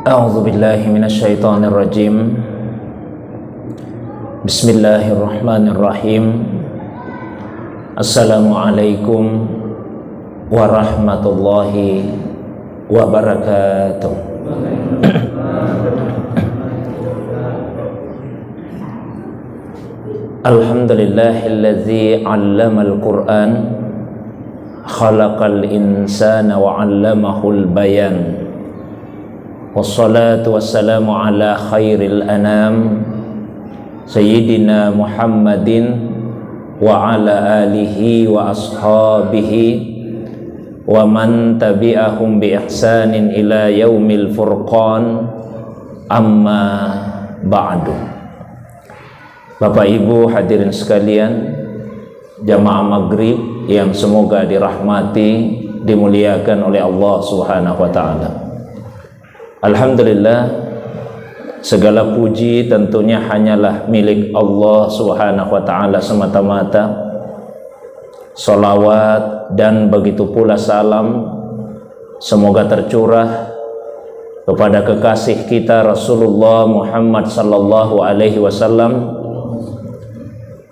A'udzu billahi minasyaitonir rajim. Bismillahirrahmanirrahim. Assalamualaikum warahmatullahi wabarakatuh. Alhamdulillahilladzi 'allamal Qur'an khalaqal insana wa 'allamahul bayan. Wassalatu wassalamu ala khairil anam Sayyidina Muhammadin wa ala alihi wa ashabihi wa man tabi'ahum bi ihsanin ila yaumil furqan, amma ba'du. Bapak Ibu hadirin sekalian, jamaah maghrib yang semoga dirahmati, dimuliakan oleh Allah Subhanahu wa ta'ala. Alhamdulillah, segala puji tentunya hanyalah milik Allah Subhanahu wa ta'ala semata-mata. Salawat dan begitu pula salam semoga tercurah kepada kekasih kita Rasulullah Muhammad sallallahu alaihi wasallam,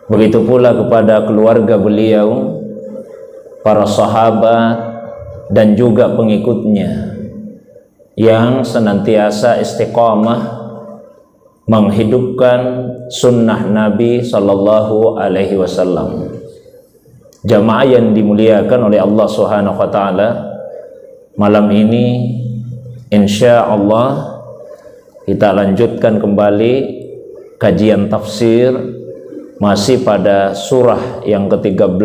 begitu pula kepada keluarga beliau, para sahabat dan juga pengikutnya yang senantiasa istiqamah menghidupkan sunnah Nabi sallallahu alaihi wasallam. Jamaah yang dimuliakan oleh Allah Subhanahu wa taala, malam ini insyaallah kita lanjutkan kembali kajian tafsir masih pada surah yang ke-13,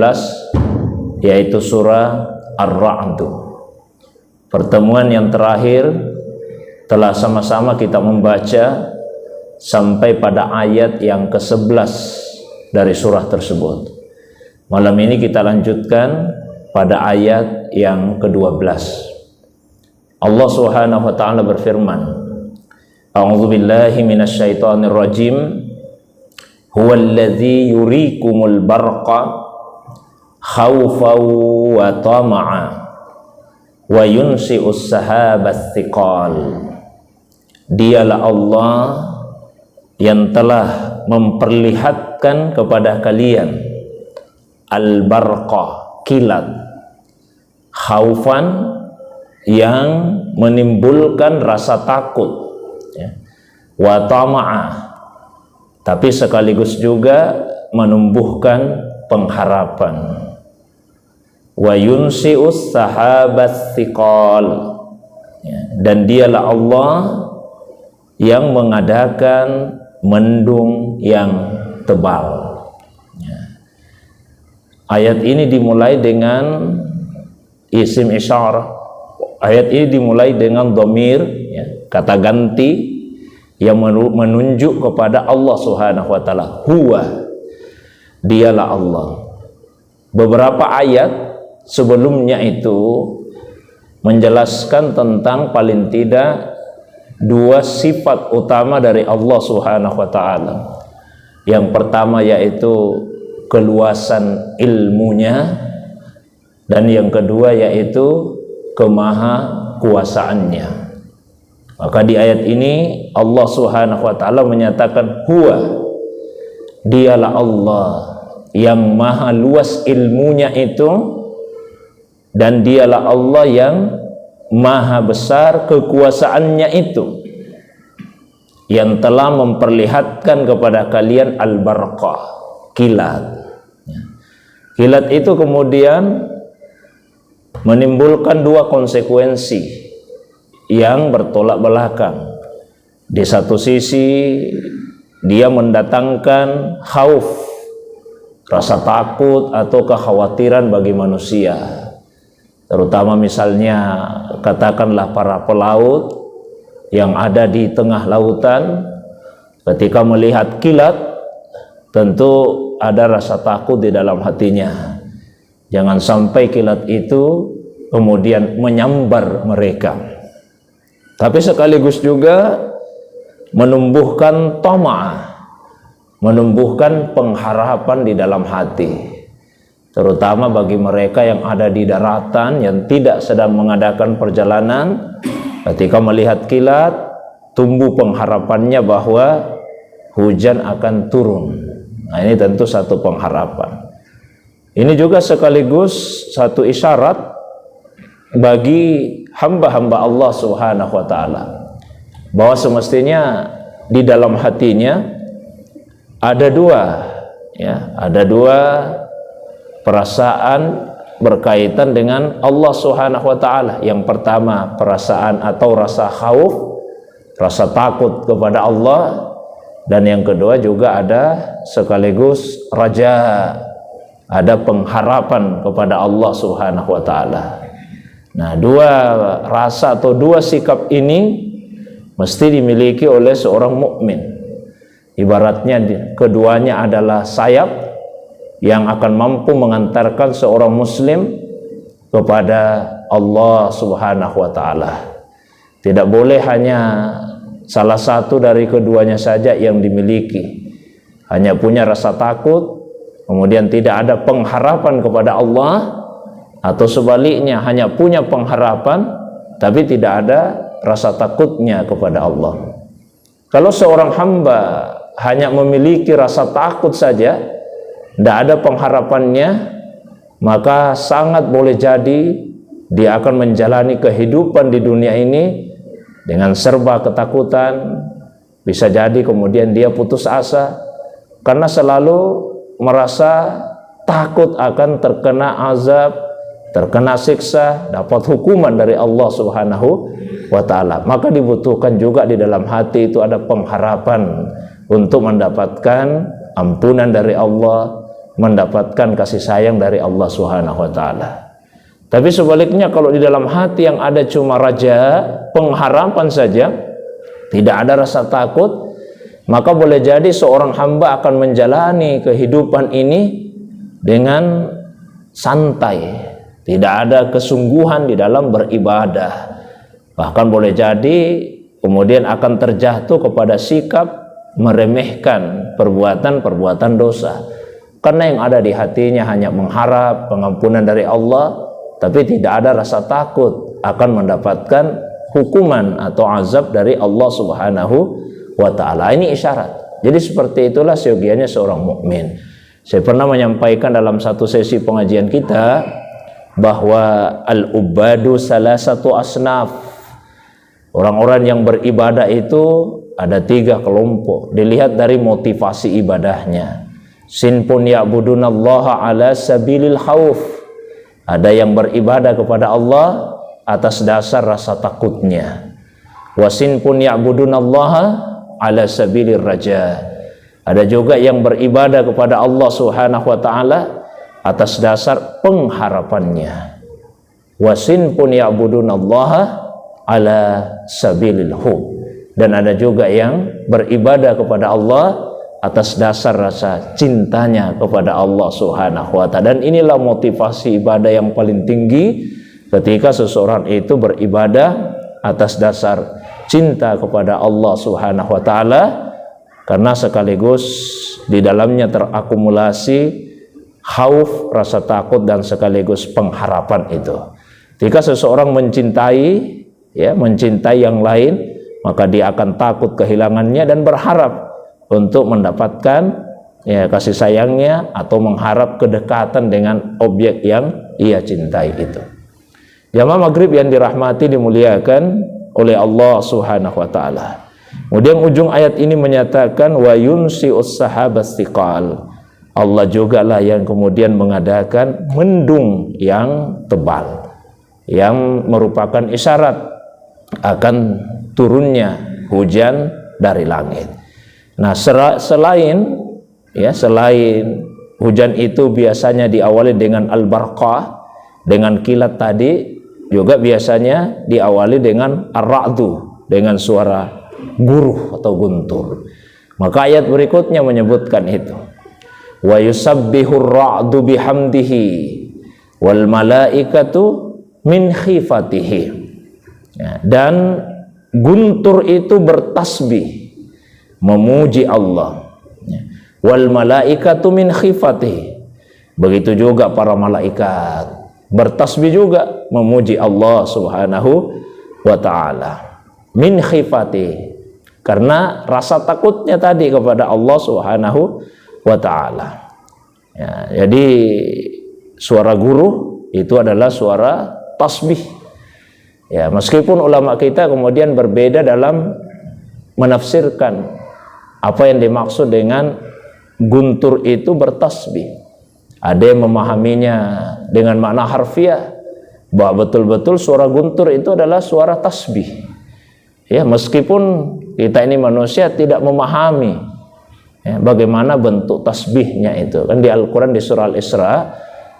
yaitu surah Ar-Ra'd. Pertemuan yang terakhir telah sama-sama kita membaca sampai pada ayat yang ke-11 dari surah tersebut. Malam ini kita lanjutkan pada ayat yang ke-12. Allah Subhanahu wa ta'ala berfirman, A'udzu billahi minasyaitonir rajim. Huwallazi yurikumul barqa khaufan wa tama'a wa yunsi'us sahabas thiqal. Dialah Allah yang telah memperlihatkan kepada kalian al-barqa, kilat, khaufan, yang menimbulkan rasa takut, ya, wa tama'ah, tapi sekaligus juga menumbuhkan pengharapan. Wa yunsi'us sahabas thiqal, ya, dan dialah Allah yang mengadakan mendung yang tebal, ya. Ayat ini dimulai dengan isim isyarah. Ayat ini dimulai dengan dhamir, ya, kata ganti yang menunjuk kepada Allah Subhanahu wa ta'ala. Huwa, dialah Allah. Beberapa ayat sebelumnya itu menjelaskan tentang paling tidak dua sifat utama dari Allah Subhanahu wa ta'ala. Yang pertama yaitu keluasan ilmunya, dan yang kedua yaitu kemahakuasaannya. Maka di ayat ini Allah Subhanahu wa ta'ala menyatakan huwa, dialah Allah yang maha luas ilmunya itu, dan dialah Allah yang maha besar kekuasaannya itu, yang telah memperlihatkan kepada kalian al-barqah, kilat. Kilat itu kemudian menimbulkan dua konsekuensi yang bertolak belakang. Di satu sisi dia mendatangkan khauf, rasa takut atau kekhawatiran bagi manusia, terutama misalnya katakanlah para pelaut yang ada di tengah lautan. Ketika melihat kilat, tentu ada rasa takut di dalam hatinya. Jangan sampai kilat itu kemudian menyambar mereka. Tapi sekaligus juga menumbuhkan tama'ah, menumbuhkan pengharapan di dalam hati, terutama bagi mereka yang ada di daratan yang tidak sedang mengadakan perjalanan. Ketika melihat kilat, tumbuh pengharapannya bahwa hujan akan turun. Nah, ini tentu satu pengharapan. Ini juga sekaligus satu isyarat bagi hamba-hamba Allah Subhanahu wa taala bahwa semestinya di dalam hatinya ada ada dua perasaan berkaitan dengan Allah Subhanahu wa taala. Yang pertama perasaan atau rasa khauf, rasa takut kepada Allah, dan yang kedua juga ada sekaligus raja, ada pengharapan kepada Allah Subhanahu wa taala. Nah, dua rasa atau dua sikap ini mesti dimiliki oleh seorang mukmin. Ibaratnya keduanya adalah sayap yang akan mampu mengantarkan seorang muslim kepada Allah Subhanahu wa taala. Tidak boleh hanya salah satu dari keduanya saja yang dimiliki. Hanya punya rasa takut, kemudian tidak ada pengharapan kepada Allah, atau sebaliknya hanya punya pengharapan tapi tidak ada rasa takutnya kepada Allah. Kalau seorang hamba hanya memiliki rasa takut saja, tidak ada pengharapannya, maka sangat boleh jadi dia akan menjalani kehidupan di dunia ini dengan serba ketakutan. Bisa jadi kemudian dia putus asa karena selalu merasa takut akan terkena azab, terkena siksa, dapat hukuman dari Allah Subhanahu wa taala. Maka dibutuhkan juga di dalam hati itu ada pengharapan untuk mendapatkan ampunan dari Allah, mendapatkan kasih sayang dari Allah Subhanahu wa taala. Tapi sebaliknya, kalau di dalam hati yang ada cuma raja, pengharapan saja, tidak ada rasa takut, maka boleh jadi seorang hamba akan menjalani kehidupan ini dengan santai, tidak ada kesungguhan di dalam beribadah. Bahkan boleh jadi kemudian akan terjatuh kepada sikap meremehkan perbuatan-perbuatan dosa. Karena yang ada di hatinya hanya mengharap pengampunan dari Allah, tapi tidak ada rasa takut akan mendapatkan hukuman atau azab dari Allah Subhanahu wa taala. Ini isyarat. Jadi seperti itulah seyogianya seorang mukmin. Saya pernah menyampaikan dalam satu sesi pengajian kita bahwa al-ubadu salasatu asnaf. Orang-orang yang beribadah itu ada 3 kelompok. Dilihat dari motivasi ibadahnya. Sinpun ya'budunallaha ala sabilil khauf. Ada yang beribadah kepada Allah atas dasar rasa takutnya. Wasinpun ya'budunallaha ala sabilir raja. Ada juga yang beribadah kepada Allah Subhanahu wa taala atas dasar pengharapannya. Wasinpun ya'budunallaha ala sabilil hub. Dan ada juga yang beribadah kepada Allah atas dasar rasa cintanya kepada Allah Subhanahu wa taala. Dan inilah motivasi ibadah yang paling tinggi ketika seseorang itu beribadah atas dasar cinta kepada Allah Subhanahu wa taala, karena sekaligus di dalamnya terakumulasi khauf, rasa takut, dan sekaligus pengharapan itu. Ketika seseorang mencintai yang lain, maka dia akan takut kehilangannya dan berharap untuk mendapatkan kasih sayangnya atau mengharap kedekatan dengan objek yang ia cintai itu. Jamaah maghrib yang dirahmati, dimuliakan oleh Allah Subhanahu wa taala. Kemudian ujung ayat ini menyatakan wa yunsi'us sahabas thiqal. Allah juga lah yang kemudian mengadakan mendung yang tebal, yang merupakan isyarat akan turunnya hujan dari langit. Nah, selain hujan itu biasanya diawali dengan al-barqah, dengan kilat tadi, juga biasanya diawali dengan ar-ra'du, dengan suara guruh atau guntur. Maka ayat berikutnya menyebutkan itu. Wa yusabbihur ra'du bihamdihi wal malaikatu min khifatihi. Dan guntur itu bertasbih, memuji Allah. Wal malaikatu min khifatihi. Begitu juga para malaikat bertasbih juga memuji Allah Subhanahu wa taala. Min khifatihi, Karena rasa takutnya tadi kepada Allah Subhanahu wa taala. Ya, jadi suara guru itu adalah suara tasbih. Ya, meskipun ulama kita kemudian berbeda dalam menafsirkan apa yang dimaksud dengan guntur itu bertasbih. Ada yang memahaminya dengan makna harfiah, bahwa betul-betul suara guntur itu adalah suara tasbih. Ya, meskipun kita ini manusia tidak memahami ya, bagaimana bentuk tasbihnya itu. Kan di Al-Quran di surah Al-Isra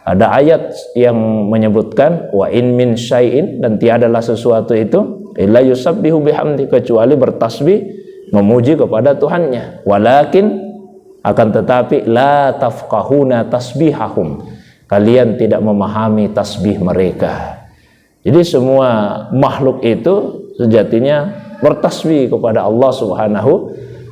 ada ayat yang menyebutkan wa in min syai'in, dan tiadalah sesuatu itu illa yusabbihu bihamdi, kecuali bertasbih memuji kepada Tuhannya. Walakin, akan tetapi, la tafqahuna tasbihahum, kalian tidak memahami tasbih mereka. Jadi semua makhluk itu sejatinya bertasbih kepada Allah Subhanahu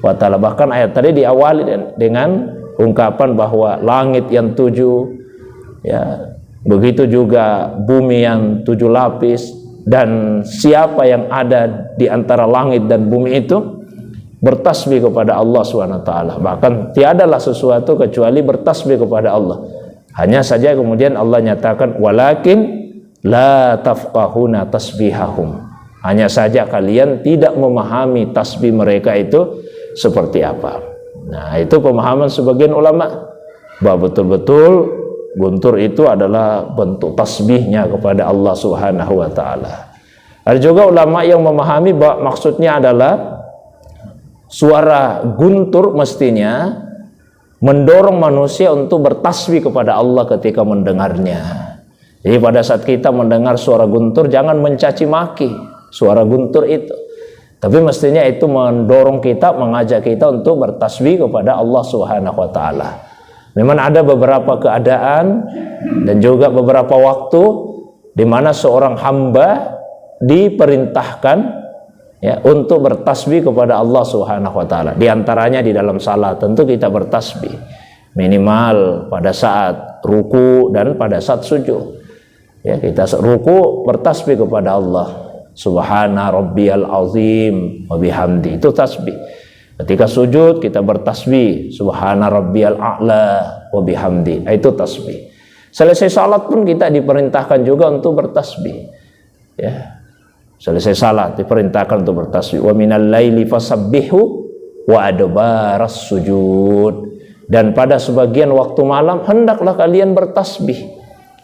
wa taala. Bahkan ayat tadi diawali dengan ungkapan bahwa langit yang 7, ya, begitu juga bumi yang 7 lapis, dan siapa yang ada di antara langit dan bumi itu bertasbih kepada Allah Subhanahu wa taala. Bahkan tiadalah sesuatu kecuali bertasbih kepada Allah. Hanya saja kemudian Allah nyatakan walakin la tafqahuna tasbihahum, hanya saja kalian tidak memahami tasbih mereka itu seperti apa. Nah, itu pemahaman sebagian ulama bahwa betul-betul guntur itu adalah bentuk tasbihnya kepada Allah Subhanahu wa taala. Ada juga ulama yang memahami bahwa maksudnya adalah suara guntur mestinya mendorong manusia untuk bertasbih kepada Allah ketika mendengarnya. Jadi pada saat kita mendengar suara guntur, jangan mencaci maki suara guntur itu, tapi mestinya itu mendorong kita, mengajak kita untuk bertasbih kepada Allah Subhanahu wa taala. Memang ada beberapa keadaan dan juga beberapa waktu di mana seorang hamba diperintahkan ya untuk bertasbih kepada Allah Subhanahu wa taala. Di antaranya di dalam salat tentu kita bertasbih minimal pada saat ruku dan pada saat sujud. Ya, kita ruku bertasbih kepada Allah, subhana rabbiyal azim wa bihamdi, itu tasbih. Ketika sujud kita bertasbih, subhana rabbiyal a'la wa bihamdi, itu tasbih. Selesai salat pun kita diperintahkan juga untuk bertasbih. Ya. Selesai salat diperintahkan untuk bertasbih. Wa minal laili fasabbihu wa adbaras sujud. Dan pada sebagian waktu malam hendaklah kalian bertasbih.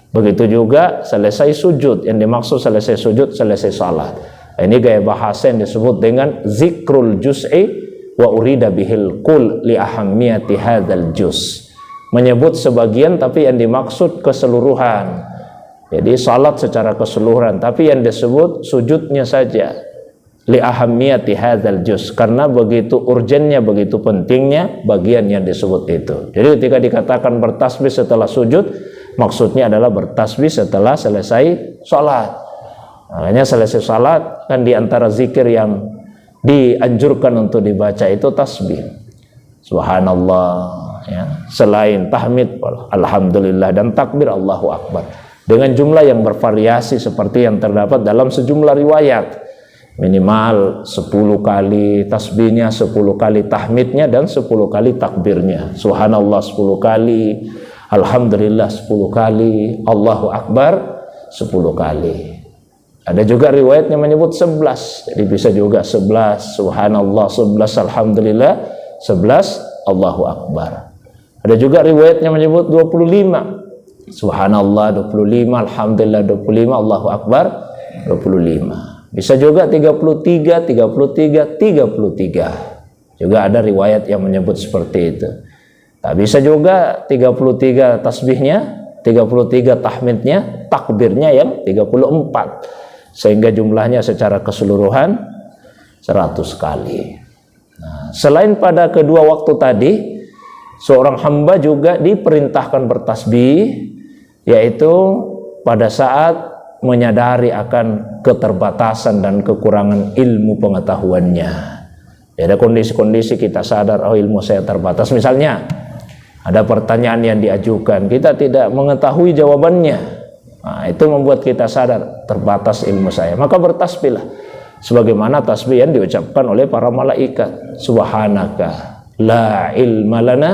Begitu juga selesai sujud. Yang dimaksud selesai sujud, selesai salat. Ini gaya bahasa yang disebut dengan zikrul juz'i wa urida bihil kul li ahammiyati hadzal juz. Menyebut sebagian tapi yang dimaksud keseluruhan. Jadi salat secara keseluruhan, tapi yang disebut sujudnya saja. Li ahammiyati hadzal juz, karena begitu urgennya, begitu pentingnya bagian yang disebut itu. Jadi ketika dikatakan bertasbih setelah sujud, maksudnya adalah bertasbih setelah selesai salat. Makanya selesai salat kan diantara zikir yang dianjurkan untuk dibaca itu tasbih. Subhanallah, ya. Selain tahmid, alhamdulillah, dan takbir Allahu akbar, dengan jumlah yang bervariasi seperti yang terdapat dalam sejumlah riwayat. Minimal 10 kali tasbihnya, 10 kali tahmidnya, dan 10 kali takbirnya. Subhanallah 10 kali, alhamdulillah 10 kali, Allahu akbar 10 kali. Ada juga riwayatnya menyebut 11. Jadi bisa juga 11 subhanallah, 11 alhamdulillah, 11 Allahu akbar. Ada juga riwayatnya menyebut 25. Subhanallah 25, alhamdulillah 25, Allahu akbar 25. Bisa juga 33, 33, 33. Juga ada riwayat yang menyebut seperti itu. Nah, bisa juga 33 tasbihnya, 33 tahmidnya, takbirnya yang 34. Sehingga jumlahnya secara keseluruhan 100 kali. Nah, selain pada kedua waktu tadi, seorang hamba juga diperintahkan bertasbih, yaitu pada saat menyadari akan keterbatasan dan kekurangan ilmu pengetahuannya. Ya, ada kondisi-kondisi kita sadar, oh ilmu saya terbatas. Misalnya ada pertanyaan yang diajukan, kita tidak mengetahui jawabannya. Nah, itu membuat kita sadar terbatas ilmu saya. Maka bertasbihlah sebagaimana tasbih yang diucapkan oleh para malaikat. Subhanaka la ilma lana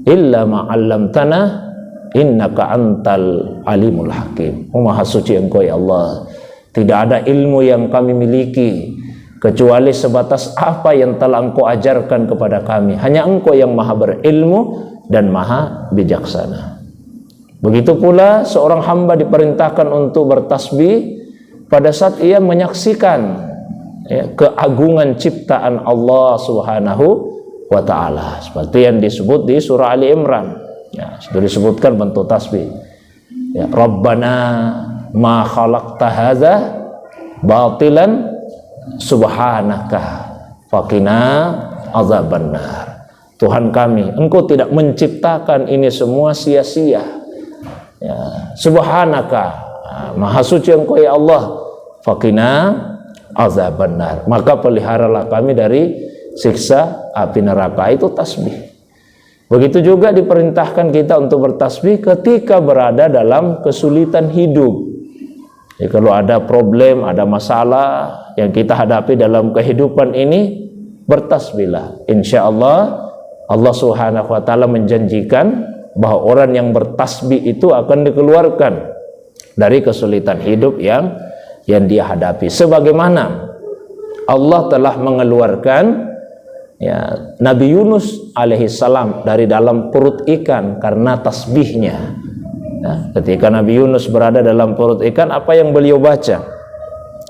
illa ma 'allamtana innaka antal alimul hakim. Maha suci Engkau ya Allah, tidak ada ilmu yang kami miliki kecuali sebatas apa yang telah Engkau ajarkan kepada kami. Hanya Engkau yang maha berilmu dan maha bijaksana. Begitu pula seorang hamba diperintahkan untuk bertasbih pada saat ia menyaksikan keagungan ciptaan Allah Subhanahu wa ta'ala, seperti yang disebut di surah Ali Imran. Sudah disebutkan bentuk tasbih. Rabbana ma khalaqta hadza batilan subhanaka faqina azabannar. Tuhan kami, Engkau tidak menciptakan ini semua sia-sia. Subhanaka, maha suci Engkau ya Allah, faqina azabannar, maka peliharalah kami dari siksa api neraka. Itu tasbih. Begitu juga diperintahkan kita untuk bertasbih ketika berada dalam kesulitan hidup. Kalau ada problem, ada masalah yang kita hadapi dalam kehidupan ini, bertasbihlah. Insya Allah, Allah Subhanahu wa ta'ala menjanjikan bahwa orang yang bertasbih itu akan dikeluarkan dari kesulitan hidup yang dia hadapi. Sebagaimana Allah telah mengeluarkan Nabi Yunus alaihissalam dari dalam perut ikan karena tasbihnya. Ketika Nabi Yunus berada dalam perut ikan, apa yang beliau baca?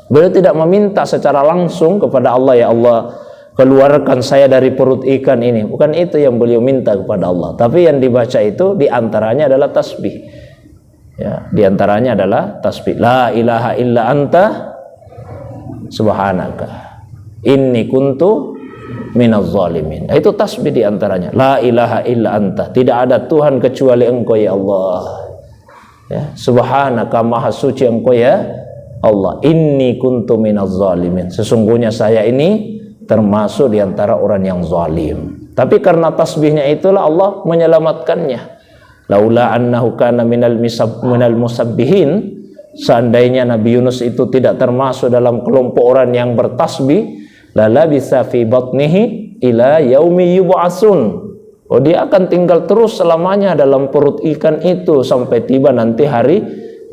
Beliau tidak meminta secara langsung kepada Allah, ya Allah, keluarkan saya dari perut ikan ini. Bukan itu yang beliau minta kepada Allah. Tapi yang dibaca itu diantaranya adalah tasbih. Diantaranya adalah tasbih. La ilaha illa anta subhanaka inni kuntu minaz zalimin. Itu tasbih diantaranya. La ilaha illa anta, tidak ada Tuhan kecuali Engkau ya Allah. Subhanaka, maha suci Engkau ya Allah. Inni kuntu minaz zalimin, sesungguhnya saya ini termasuk diantara orang yang zalim. Tapi karena tasbihnya itulah Allah menyelamatkannya. Laula annahu kana minal musabbihin, seandainya Nabi Yunus itu tidak termasuk dalam kelompok orang yang bertasbih, lalabisa fi batnihi ila yaumi yub'atsun. Dia akan tinggal terus selamanya dalam perut ikan itu sampai tiba nanti hari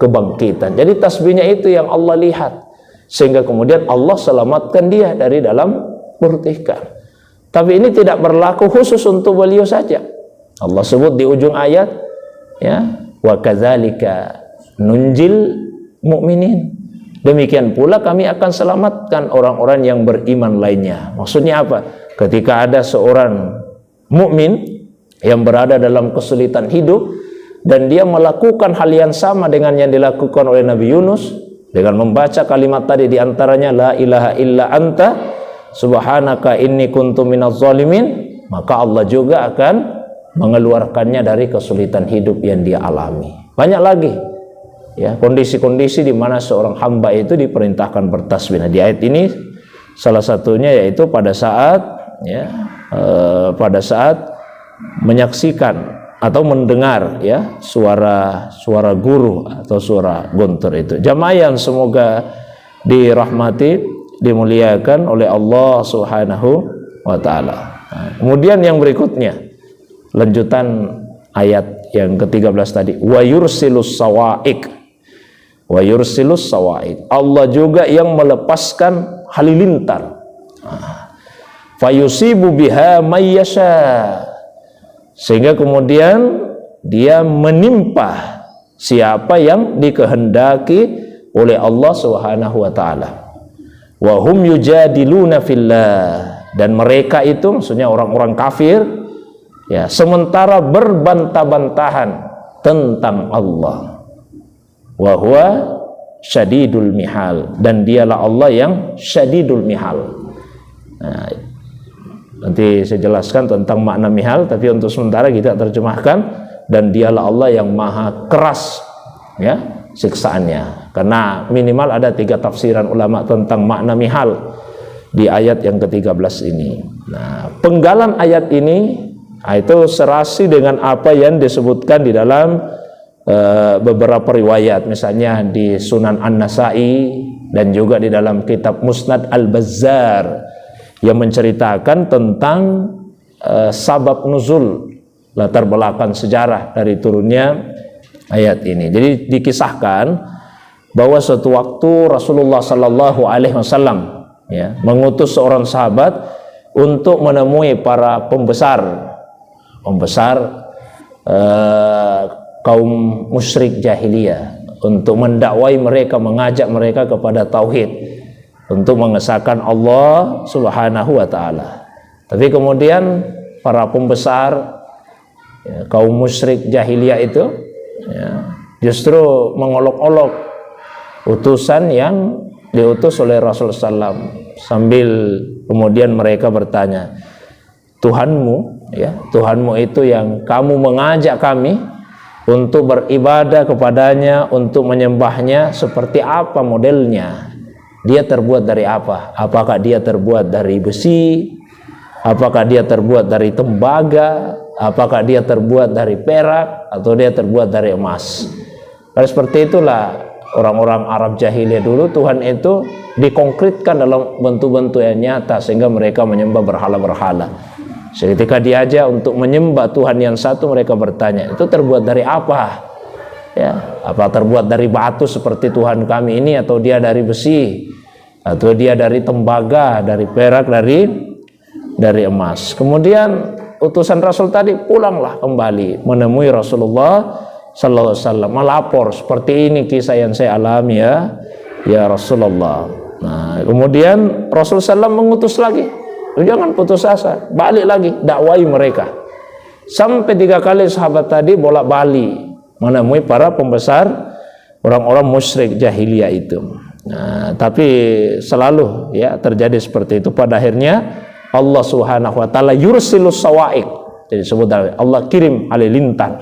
kebangkitan. Jadi tasbihnya itu yang Allah lihat, sehingga kemudian Allah selamatkan dia dari dalam perut ikan. Tapi ini tidak berlaku khusus untuk beliau saja. Allah sebut di ujung ayat, wa kadzalika nunjil mu'minin. Demikian pula kami akan selamatkan orang-orang yang beriman lainnya. Maksudnya apa? Ketika ada seorang mukmin yang berada dalam kesulitan hidup dan dia melakukan hal yang sama dengan yang dilakukan oleh Nabi Yunus dengan membaca kalimat tadi, diantaranya la ilaha illa anta subhanaka inni kuntu minaz zalimin, maka Allah juga akan mengeluarkannya dari kesulitan hidup yang dia alami. Banyak lagi kondisi-kondisi di mana seorang hamba itu diperintahkan bertasbih. Nah, di ayat ini salah satunya yaitu pada saat menyaksikan atau mendengar suara guru atau suara gontor itu. Jamaah yang semoga dirahmati, dimuliakan oleh Allah Subhanahu wa ta'ala. Kemudian yang berikutnya, lanjutan ayat yang ke-13 tadi, wa yursilus sawa'iq. Wa yursilus sawa'iq, Allah juga yang melepaskan halilintar. Fayusibu biha may yasha, sehingga kemudian dia menimpa siapa yang dikehendaki oleh Allah Subhanahu wa ta'ala. Wa hum yujadiluna fillah, dan mereka itu maksudnya orang-orang kafir sementara berbantah-bantahan tentang Allah. Wa huwa syadidul mihal, dan dialah Allah yang syadidul mihal. Nanti saya jelaskan tentang makna mihal, tapi untuk sementara kita terjemahkan, dan dialah Allah yang maha keras siksaannya. Karena minimal ada 3 tafsiran ulama tentang makna mihal di ayat yang ke-13 ini. Nah, penggalan ayat ini itu serasi dengan apa yang disebutkan di dalam beberapa riwayat, misalnya di Sunan An-Nasai dan juga di dalam kitab Musnad Al-Bazzar yang menceritakan tentang sabab nuzul, latar belakang sejarah dari turunnya ayat ini. Jadi dikisahkan bahwa suatu waktu Rasulullah Sallallahu Alaihi Wasallam mengutus seorang sahabat untuk menemui para pembesar kaum musyrik jahiliyah, untuk mendakwai mereka, mengajak mereka kepada tauhid, untuk mengesahkan Allah Subhanahu wa taala. Tapi kemudian para pembesar kaum musyrik jahiliyah itu justru mengolok-olok utusan yang diutus oleh Rasulullah SAW, sambil kemudian mereka bertanya, Tuhanmu itu yang kamu mengajak kami untuk beribadah kepadanya, untuk menyembahnya, seperti apa modelnya? Dia terbuat dari apa? Apakah dia terbuat dari besi? Apakah dia terbuat dari tembaga? Apakah dia terbuat dari perak? Atau dia terbuat dari emas? Karena seperti itulah orang-orang Arab jahiliyah dulu, Tuhan itu dikonkretkan dalam bentuk-bentuk yang nyata, sehingga mereka menyembah berhala-berhala. Ketika diajak untuk menyembah Tuhan yang satu, mereka bertanya, itu terbuat dari apa? Apa terbuat dari batu seperti Tuhan kami ini, atau dia dari besi, atau dia dari tembaga, dari perak, dari emas? Kemudian utusan Rasul tadi pulanglah kembali menemui Rasulullah Sallallahu Alaihi Wasallam, melapor, seperti ini kisah yang saya alami ya Rasulullah. Nah, kemudian Rasulullah SAW mengutus lagi, jangan putus asa, balik lagi dakwai mereka. Sampai 3 kali sahabat tadi bolak-balik menemui para pembesar orang-orang musyrik jahiliyah itu. Nah, tapi selalu terjadi seperti itu. Pada akhirnya Allah Subhanahu wa taala yursilus sawa'iq. Jadi disebut Allah kirim halilintar.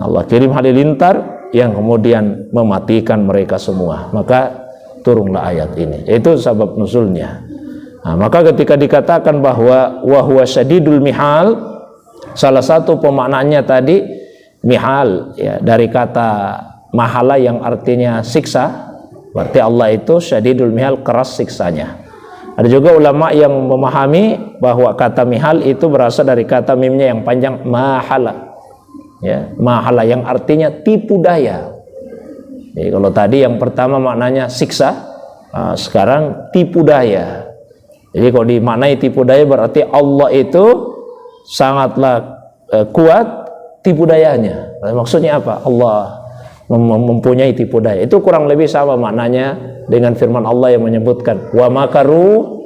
Allah kirim halilintar yang kemudian mematikan mereka semua. Maka turunlah ayat ini. Itu sebab nuzulnya. Nah, maka ketika dikatakan bahwa wa huwa syadidul mihal, salah satu pemaknaannya tadi mihal dari kata mahala yang artinya siksa. Berarti Allah itu syadidul mihal, keras siksanya. Ada juga ulama yang memahami bahwa kata mihal itu berasal dari kata mimnya yang panjang mahala. Mahala yang artinya tipu daya. Jadi kalau tadi yang pertama maknanya siksa, sekarang tipu daya. Jadi kalau dimaknai tipu daya berarti Allah itu sangatlah kuat tipu dayanya. Maksudnya apa? Allah mempunyai tipu daya. Itu kurang lebih sama maknanya dengan firman Allah yang menyebutkan wa makaru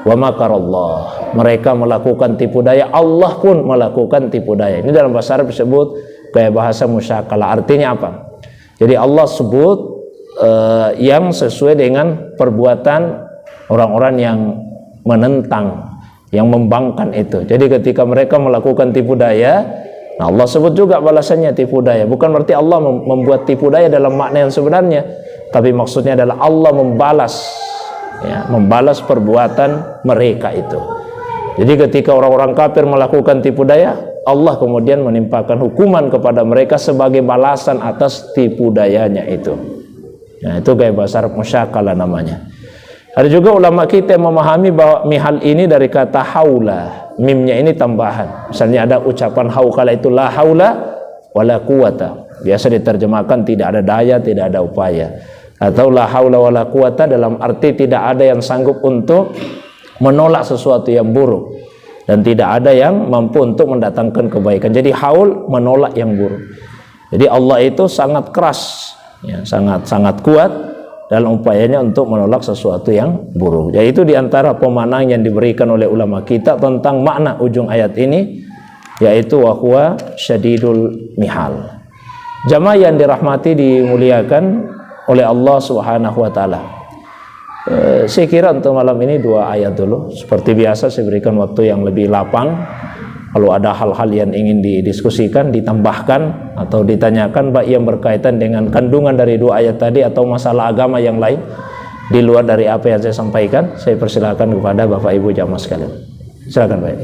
wa makarallah. Mereka melakukan tipu daya, Allah pun melakukan tipu daya. Ini dalam bahasa Arab disebut kayak bahasa musyakalah. Artinya apa? Jadi Allah sebut yang sesuai dengan perbuatan orang-orang yang menentang, yang membangkang itu. Jadi ketika mereka melakukan tipu daya, nah Allah sebut juga balasannya tipu daya. Bukan berarti Allah membuat tipu daya dalam makna yang sebenarnya, tapi maksudnya adalah Allah membalas perbuatan mereka itu. Jadi ketika orang-orang kafir melakukan tipu daya, Allah kemudian menimpakan hukuman kepada mereka sebagai balasan atas tipu dayanya itu. Nah, itu gaya bahasa Arab musyakalah namanya. Ada juga ulama kita yang memahami bahwa mihal ini dari kata haula, mimnya ini tambahan. Misalnya ada ucapan haukala itu la haula wala quwata. Biasa diterjemahkan tidak ada daya, tidak ada upaya. Atau la haula wala quwata dalam arti tidak ada yang sanggup untuk menolak sesuatu yang buruk, dan tidak ada yang mampu untuk mendatangkan kebaikan. Jadi haul menolak yang buruk. Jadi Allah itu sangat keras, sangat kuat dalam upayanya untuk menolak sesuatu yang buruk. Yaitu diantara pemaknaan yang diberikan oleh ulama kita tentang makna ujung ayat ini, yaitu wa huwa syadidul mihal. Jamaah yang dirahmati, dimuliakan oleh Allah Subhanahu wa taala. Saya kira untuk malam ini 2 ayat dulu. Seperti biasa saya berikan waktu yang lebih lapang. Kalau ada hal-hal yang ingin didiskusikan, ditambahkan atau ditanyakan baik yang berkaitan dengan kandungan dari 2 ayat tadi atau masalah agama yang lain di luar dari apa yang saya sampaikan, saya persilakan kepada Bapak Ibu jamaah sekalian. Silakan Pak.